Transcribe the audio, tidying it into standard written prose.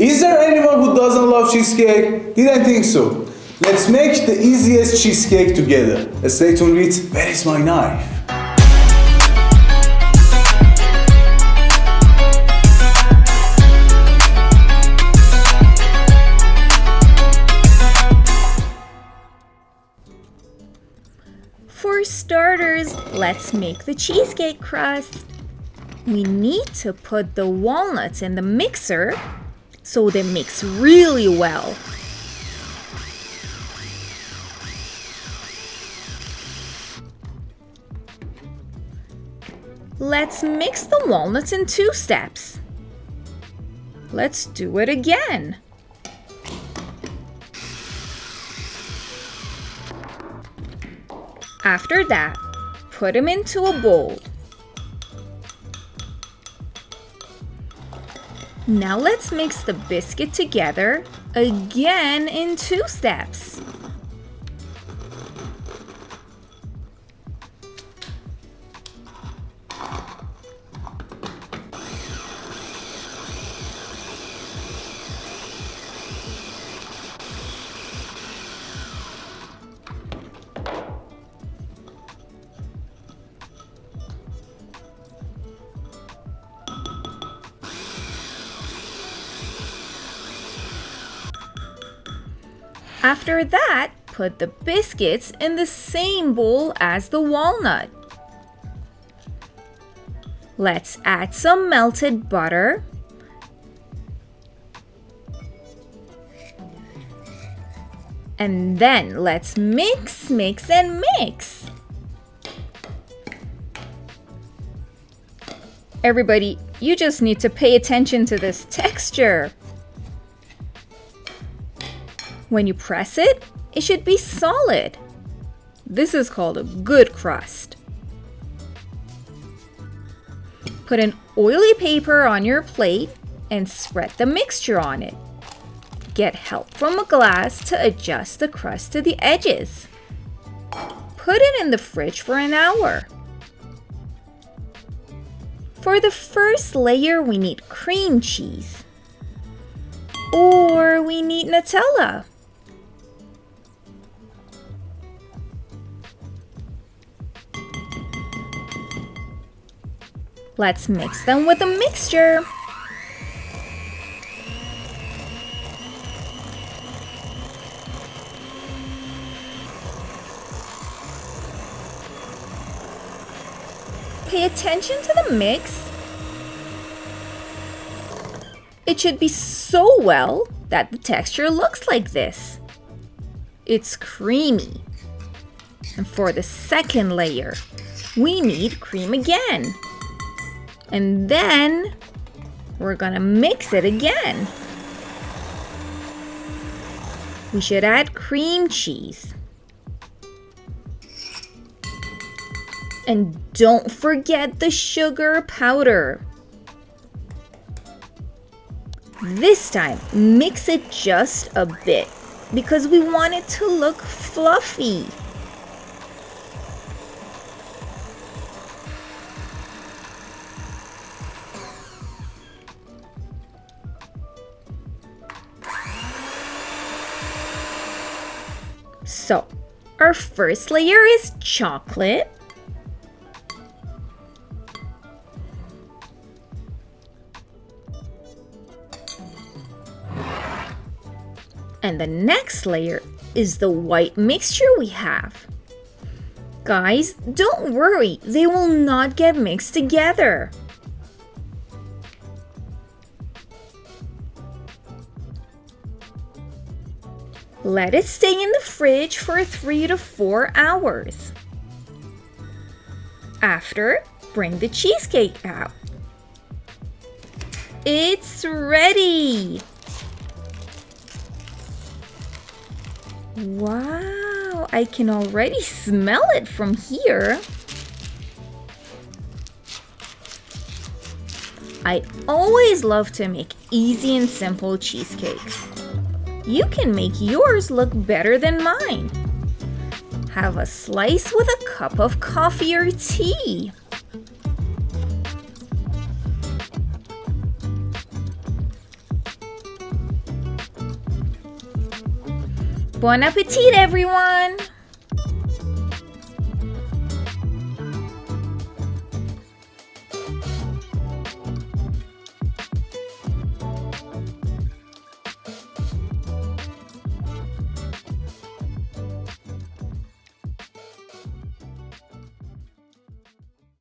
Is there anyone who doesn't love cheesecake? Didn't think so. Let's make the easiest cheesecake together. Stay tuned with Where is my knife? For starters, let's make the cheesecake crust. We need to put the walnuts in the mixer so they mix really well. Let's mix the walnuts in 2 steps. Let's do it again. After that, put them into a bowl. Now let's mix the biscuit together again in 2 steps. After that, put the biscuits in the same bowl as the walnut. Let's add some melted butter. And then let's mix, and mix. Everybody, you just need to pay attention to this texture. When you press it, it should be solid. This is called a good crust. Put an oily paper on your plate and spread the mixture on it. Get help from a glass to adjust the crust to the edges. Put it in the fridge for an hour. For the first layer, we need cream cheese. Or we need Nutella. Let's mix them with a mixture. Pay attention to the mix. It should be so well that the texture looks like this. It's creamy. And for the second layer, we need cream again. And then we're gonna mix it again. We should add cream cheese. And don't forget the sugar powder. This time, mix it just a bit because we want it to look fluffy. So, our first layer is chocolate. And the next layer is the white mixture we have. Guys, don't worry, they will not get mixed together. Let it stay in the fridge for 3 to 4 hours. After, bring the cheesecake out. It's ready! Wow, I can already smell it from here. I always love to make easy and simple cheesecakes. You can make yours look better than mine. Have a slice with a cup of coffee or tea. Bon appetit, everyone!